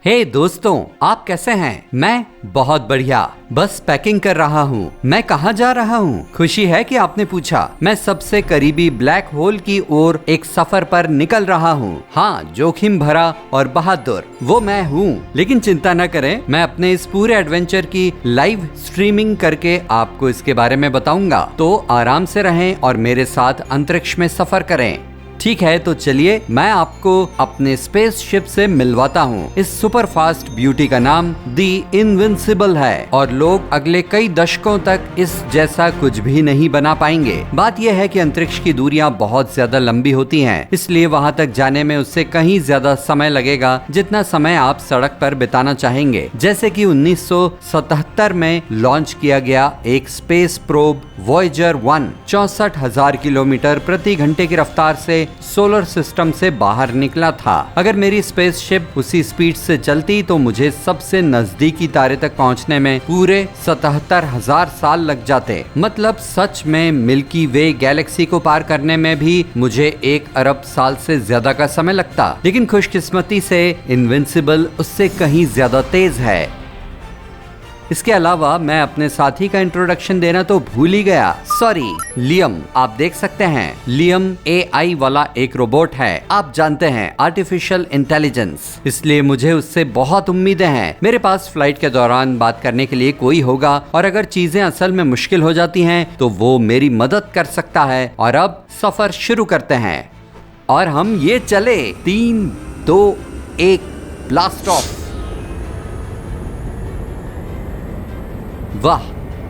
हे दोस्तों, आप कैसे हैं? मैं बहुत बढ़िया, बस पैकिंग कर रहा हूँ। मैं कहाँ जा रहा हूँ? खुशी है कि आपने पूछा। मैं सबसे करीबी ब्लैक होल की ओर एक सफर पर निकल रहा हूँ। हाँ, जोखिम भरा और बहादुर वो मैं हूँ। लेकिन चिंता न करें, मैं अपने इस पूरे एडवेंचर की लाइव स्ट्रीमिंग करके आपको इसके बारे में बताऊंगा। तो आराम से रहें और मेरे साथ अंतरिक्ष में सफर करें। ठीक है, तो चलिए मैं आपको अपने स्पेसशिप से मिलवाता हूँ। इस सुपर फास्ट ब्यूटी का नाम दी इनविंसिबल है और लोग अगले कई दशकों तक इस जैसा कुछ भी नहीं बना पाएंगे। बात यह है कि अंतरिक्ष की दूरियां बहुत ज्यादा लंबी होती हैं, इसलिए वहां तक जाने में उससे कहीं ज्यादा समय लगेगा जितना समय आप सड़क पर बिताना चाहेंगे। जैसे कि 1977 में लॉन्च किया गया एक स्पेस प्रोब वॉयेजर 1 64,000 किलोमीटर प्रति घंटे की रफ्तार से सोलर सिस्टम से बाहर निकला था। अगर मेरी स्पेसशिप उसी स्पीड से चलती तो मुझे सबसे नजदीकी तारे तक पहुंचने में पूरे 77,000 साल लग जाते। मतलब सच में मिल्की वे गैलेक्सी को पार करने में भी मुझे 1 अरब साल से ज्यादा का समय लगता। लेकिन खुशकिस्मती से इनविंसिबल उससे कहीं ज्यादा तेज है। इसके अलावा मैं अपने साथी का इंट्रोडक्शन देना तो भूल ही गया। Sorry, Liam. आप देख सकते हैं, लियम AI वाला एक रोबोट है। आप जानते हैं, आर्टिफिशियल इंटेलिजेंस, इसलिए मुझे उससे बहुत उम्मीदें हैं। मेरे पास फ्लाइट के दौरान बात करने के लिए कोई होगा और अगर चीजें असल में मुश्किल हो जाती हैं तो वो मेरी मदद कर सकता है। और अब सफर शुरू करते हैं और हम ये चले। 3, 2, 1 ब्लास्ट ऑफ। वाह,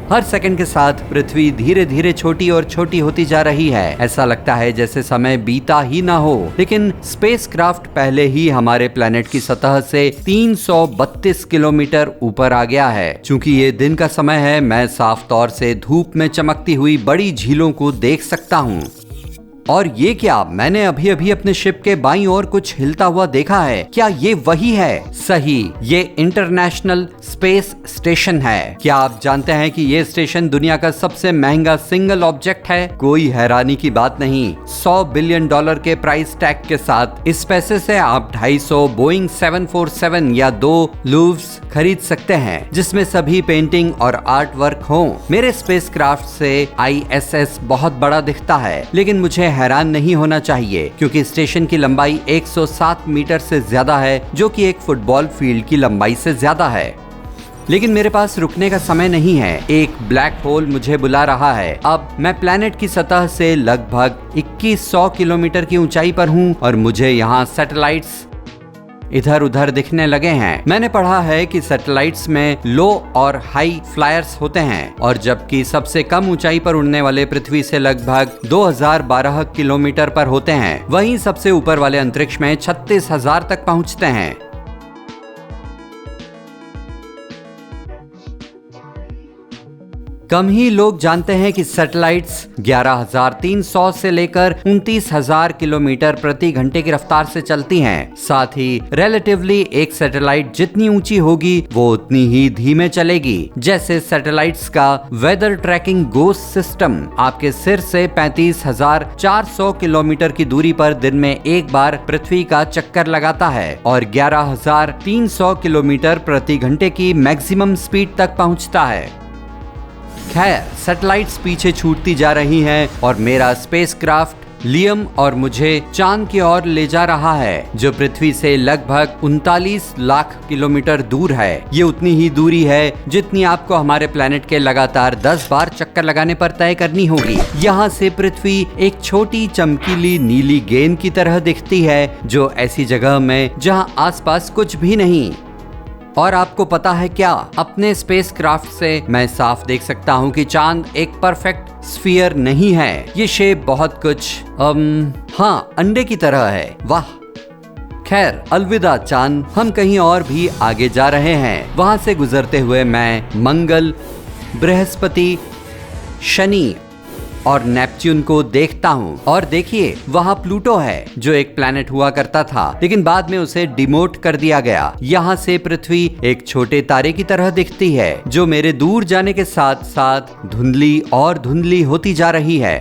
हर सेकंड के साथ पृथ्वी धीरे धीरे छोटी और छोटी होती जा रही है। ऐसा लगता है जैसे समय बीता ही ना हो। लेकिन स्पेसक्राफ्ट पहले ही हमारे प्लेनेट की सतह से 332 किलोमीटर ऊपर आ गया है। चूंकि ये दिन का समय है, मैं साफ तौर से धूप में चमकती हुई बड़ी झीलों को देख सकता हूँ। और ये क्या, मैंने अभी अभी अपने शिप के बाईं ओर कुछ हिलता हुआ देखा है। क्या ये वही है? सही, ये इंटरनेशनल स्पेस स्टेशन है। क्या आप जानते हैं कि ये स्टेशन दुनिया का सबसे महंगा सिंगल ऑब्जेक्ट है? कोई हैरानी की बात नहीं। $100 बिलियन के प्राइस टैग के साथ इस पैसे से आप 250 बोइंग 747 या 2 लूव्स खरीद सकते हैं, जिसमें सभी पेंटिंग और आर्ट वर्क हो। मेरे स्पेसक्राफ्ट से ISS बहुत बड़ा दिखता है, लेकिन मुझे हैरान नहीं होना चाहिए क्योंकि स्टेशन की लंबाई 107 मीटर से ज्यादा है, जो कि एक फुटबॉल फील्ड की लंबाई से ज्यादा है। लेकिन मेरे पास रुकने का समय नहीं है। एक ब्लैक होल मुझे बुला रहा है। अब मैं प्लेनेट की सतह से लगभग 2100 किलोमीटर की ऊंचाई पर हूँ और मुझे यहाँ सैटेलाइट्स इधर उधर दिखने लगे हैं। मैंने पढ़ा है कि सैटेलाइट्स में लो और हाई फ्लायर्स होते हैं, और जबकि सबसे कम ऊंचाई पर उड़ने वाले पृथ्वी से लगभग 2012 किलोमीटर पर होते हैं, वहीं सबसे ऊपर वाले अंतरिक्ष में 36,000 तक पहुंचते हैं। कम ही लोग जानते हैं कि सैटेलाइट्स 11,300 से लेकर 29,000 किलोमीटर प्रति घंटे की रफ्तार से चलती हैं। साथ ही रिलेटिवली एक सैटेलाइट जितनी ऊंची होगी वो उतनी ही धीमे चलेगी। जैसे सैटेलाइट्स का वेदर ट्रैकिंग गोस सिस्टम आपके सिर से 35,400 किलोमीटर की दूरी पर दिन में एक बार पृथ्वी का चक्कर लगाता है और 11,300 किलोमीटर प्रति घंटे की मैक्सिमम स्पीड तक पहुंचता है। खैर, सैटेलाइट्स पीछे छूटती जा रही हैं और मेरा स्पेसक्राफ्ट लियम और मुझे चांद की ओर ले जा रहा है, जो पृथ्वी से लगभग 39 लाख किलोमीटर दूर है। ये उतनी ही दूरी है जितनी आपको हमारे प्लेनेट के लगातार 10 बार चक्कर लगाने पर तय करनी होगी। यहाँ से पृथ्वी एक छोटी चमकीली नीली गेंद की तरह दिखती है, जो ऐसी जगह में जहाँ आसपास कुछ भी नहीं। और आपको पता है क्या, अपने स्पेसक्राफ्ट से मैं साफ देख सकता हूँ कि चांद एक परफेक्ट स्फीयर नहीं है। ये शेप बहुत कुछ हाँ, अंडे की तरह है। वाह, खैर अलविदा चांद, हम कहीं और भी आगे जा रहे हैं। वहां से गुजरते हुए मैं मंगल, बृहस्पति, शनि और नेपच्यून को देखता हूँ। और देखिए, वहाँ प्लूटो है, जो एक प्लैनेट हुआ करता था, लेकिन बाद में उसे डिमोट कर दिया गया। यहाँ से पृथ्वी एक छोटे तारे की तरह दिखती है, जो मेरे दूर जाने के साथ साथ धुंधली और धुंधली होती जा रही है।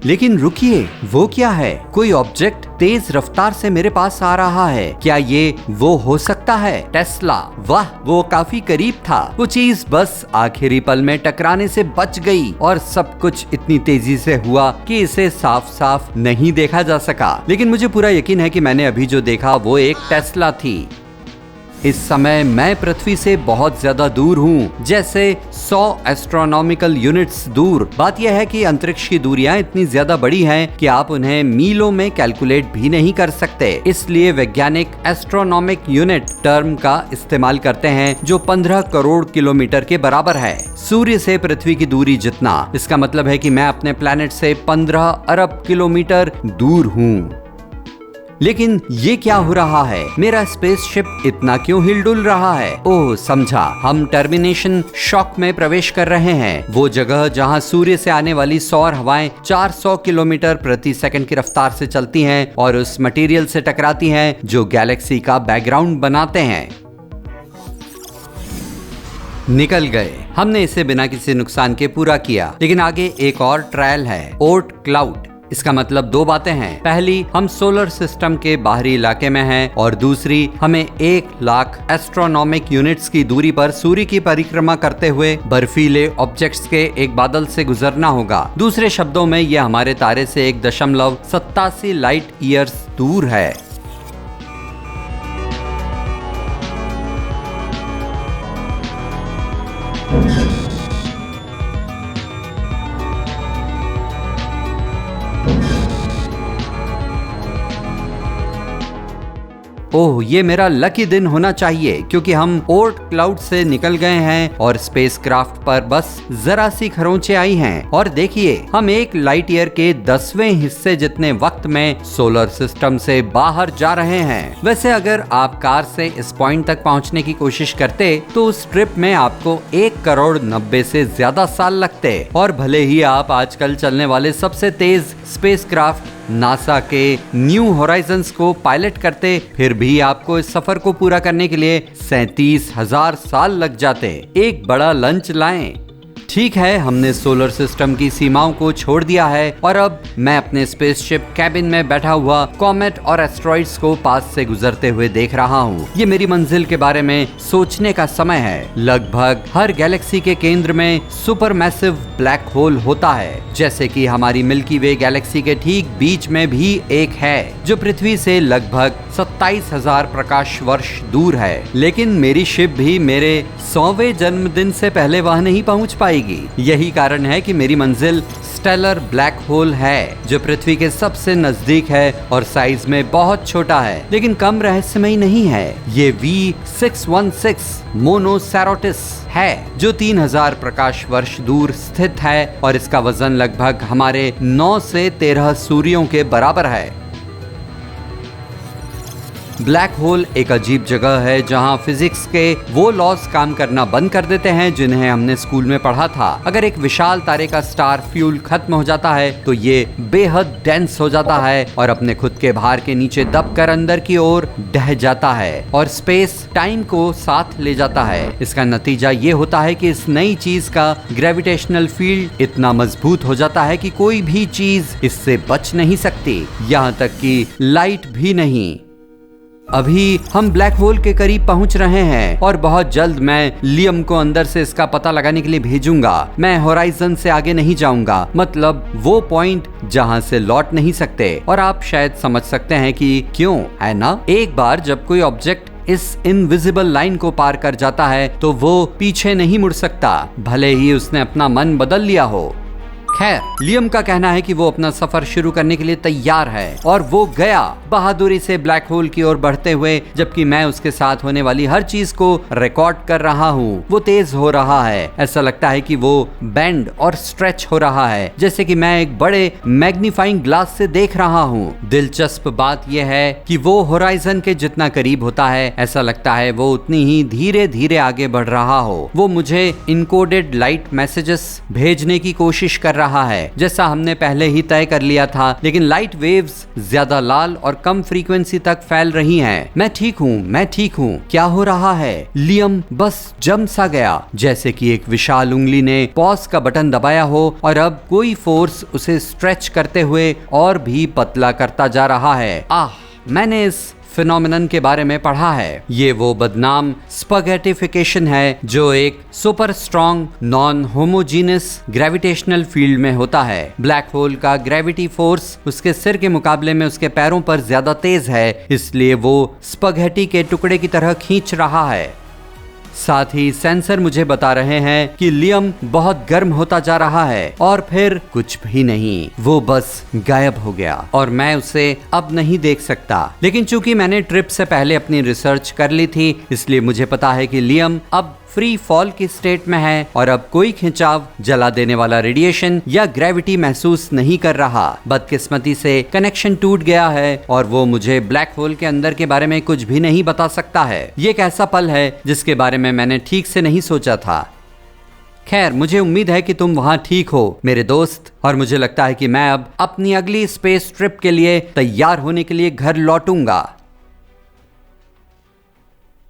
लेकिन रुकिए, वो क्या है? कोई ऑब्जेक्ट तेज रफ्तार से मेरे पास आ रहा है। क्या ये वो हो सकता है? टेस्ला। वाह, वो काफी करीब था। वो चीज बस आखिरी पल में टकराने से बच गई और सब कुछ इतनी तेजी से हुआ कि इसे साफ साफ नहीं देखा जा सका। लेकिन मुझे पूरा यकीन है कि मैंने अभी जो देखा वो एक टेस्ला थी। इस समय मैं पृथ्वी से बहुत ज्यादा दूर हूँ, जैसे 100 एस्ट्रोनॉमिकल यूनिट्स दूर। बात यह है कि अंतरिक्ष की दूरियां इतनी ज्यादा बड़ी हैं कि आप उन्हें मीलों में कैलकुलेट भी नहीं कर सकते। इसलिए वैज्ञानिक एस्ट्रोनॉमिक यूनिट टर्म का इस्तेमाल करते हैं, जो 15 करोड़ किलोमीटर के बराबर है। सूर्य से पृथ्वी की दूरी जितना, इसका मतलब है कि मैं अपने प्लेनेट से 15 अरब किलोमीटर दूर हूँ। लेकिन ये क्या हो रहा है? मेरा स्पेसशिप इतना क्यों हिलडुल रहा है? ओह, समझा, हम टर्मिनेशन शॉक में प्रवेश कर रहे हैं। वो जगह जहां सूर्य से आने वाली सौर हवाएं 400 किलोमीटर प्रति सेकंड की रफ्तार से चलती हैं और उस मटेरियल से टकराती हैं जो गैलेक्सी का बैकग्राउंड बनाते हैं। निकल गए। हमने इसे बिना किसी नुकसान के पूरा किया। लेकिन आगे एक और ट्रायल है, ओर्ट क्लाउड। इसका मतलब दो बातें हैं। पहली, हम सोलर सिस्टम के बाहरी इलाके में हैं और दूसरी, हमें 1 लाख एस्ट्रोनॉमिक यूनिट्स की दूरी पर सूर्य की परिक्रमा करते हुए बर्फीले ऑब्जेक्ट्स के एक बादल से गुजरना होगा। दूसरे शब्दों में, यह हमारे तारे से 1.87 लाइट ईयर्स दूर है। ओह, ये मेरा लकी दिन होना चाहिए क्योंकि हम ओर्ट क्लाउड से निकल गए हैं और स्पेसक्राफ्ट पर बस जरा सी खरोंचें आई हैं। और देखिए, हम 1 लाइट ईयर के 10वें हिस्से जितने वक्त में सोलर सिस्टम से बाहर जा रहे हैं। वैसे अगर आप कार से इस पॉइंट तक पहुंचने की कोशिश करते तो उस ट्रिप में आपको 1 करोड़ 90 से ज्यादा साल लगते। और भले ही आप आजकल चलने वाले सबसे तेज स्पेसक्राफ्ट नासा के न्यू होराइजन्स को पायलट करते, फिर भी आपको इस सफर को पूरा करने के लिए 37,000 साल लग जाते। एक बड़ा लंच लाएं। ठीक है, हमने सोलर सिस्टम की सीमाओं को छोड़ दिया है और अब मैं अपने स्पेसशिप कैबिन में बैठा हुआ कॉमेट और एस्ट्रॉइड्स को पास से गुजरते हुए देख रहा हूँ। ये मेरी मंजिल के बारे में सोचने का समय है। लगभग हर गैलेक्सी के केंद्र में सुपरमैसिव ब्लैक होल होता है, जैसे कि हमारी मिल्की वे गैलेक्सी के ठीक बीच में भी एक है जो पृथ्वी से लगभग 27,000 प्रकाश वर्ष दूर है। लेकिन मेरी शिप भी मेरे 100वें जन्मदिन से पहले वहां नहीं पहुंच पाएगी। यही कारण है कि मेरी मंजिल स्टेलर ब्लैक होल है, जो पृथ्वी के सबसे नजदीक है और साइज में बहुत छोटा है, लेकिन कम रहस्यमयी नहीं है। ये V616 मोनोसेरोटिस है, जो 3000 प्रकाश वर्ष दूर स्थित है और इसका वजन लगभग हमारे 9 से 13 सूर्यों के बराबर है। ब्लैक होल एक अजीब जगह है जहां फिजिक्स के वो लॉज काम करना बंद कर देते हैं जिन्हें हमने स्कूल में पढ़ा था। अगर एक विशाल तारे का स्टार फ्यूल खत्म हो जाता है तो ये बेहद डेंस हो जाता है और अपने खुद के भार के नीचे दबकर अंदर की ओर ढह जाता है और स्पेस टाइम को साथ ले जाता है। इसका नतीजा ये होता है कि इस नई चीज का ग्रेविटेशनल फील्ड इतना मजबूत हो जाता है कि कोई भी चीज इससे बच नहीं सकती, यहाँ तक कि लाइट भी नहीं। अभी हम ब्लैक होल के करीब पहुंच रहे हैं और बहुत जल्द मैं लियम को अंदर से इसका पता लगाने के लिए भेजूंगा। मैं होराइजन से आगे नहीं जाऊंगा, मतलब वो पॉइंट जहां से लौट नहीं सकते। और आप शायद समझ सकते हैं कि क्यों, है ना? एक बार जब कोई ऑब्जेक्ट इस इनविजिबल लाइन को पार कर जाता है तो वो पीछे नहीं मुड़ सकता, भले ही उसने अपना मन बदल लिया हो। खैर, लियम का कहना है कि वो अपना सफर शुरू करने के लिए तैयार है और वो गया बहादुरी से ब्लैक होल की ओर बढ़ते हुए, जबकि मैं उसके साथ होने वाली हर चीज को रिकॉर्ड कर रहा हूँ। वो तेज हो रहा है, ऐसा लगता है कि वो बेंड और स्ट्रेच हो रहा है, जैसे कि मैं एक बड़े मैग्नीफाइंग ग्लास से देख रहा हूँ। दिलचस्प बात यह है कि वो होराइजन के जितना करीब होता है, ऐसा लगता है वो उतनी ही धीरे धीरे आगे बढ़ रहा हो। वो मुझे इनकोडेड लाइट मैसेजेस भेजने की कोशिश कर रहा है, जैसा हमने पहले ही तय कर लिया था, लेकिन लाइट वेव्स ज्यादा लाल और कम फ्रीक्वेंसी तक फैल रही हैं। मैं ठीक हूँ, क्या हो रहा है? लियम बस जम सा गया, जैसे कि एक विशाल उंगली ने पॉज का बटन दबाया हो और अब कोई फोर्स उसे स्ट्रेच करते हुए और भी पतला करता जा रहा है। मैंने इस फिनोमिनन के बारे में पढ़ा है। ये वो बदनाम स्पगेटिफिकेशन है जो एक super strong non homogeneous gravitational field में होता है। ब्लैक होल का ग्रेविटी फोर्स उसके सिर के मुकाबले में उसके पैरों पर ज्यादा तेज है, इसलिए वो स्पगेटी के टुकड़े की तरह खींच रहा है। साथ ही सेंसर मुझे बता रहे हैं कि लियम बहुत गर्म होता जा रहा है और फिर कुछ भी नहीं, वो बस गायब हो गया और मैं उसे अब नहीं देख सकता। लेकिन चूंकि मैंने ट्रिप से पहले अपनी रिसर्च कर ली थी, इसलिए मुझे पता है कि लियम अब फ्री फॉल की स्टेट में है और अब कोई खिंचाव, जला देने वाला रेडिएशन या ग्रेविटी महसूस नहीं कर रहा। बदकिस्मती से कनेक्शन टूट गया है और वो मुझे ब्लैक होल के अंदर के बारे में कुछ भी नहीं बता सकता है। ये एक ऐसा पल है जिसके बारे में मैंने ठीक से नहीं सोचा था। खैर, मुझे उम्मीद है कि तुम वहाँ ठीक हो मेरे दोस्त, और मुझे लगता है कि मैं अब अपनी अगली स्पेस ट्रिप के लिए तैयार होने के लिए घर लौटूंगा।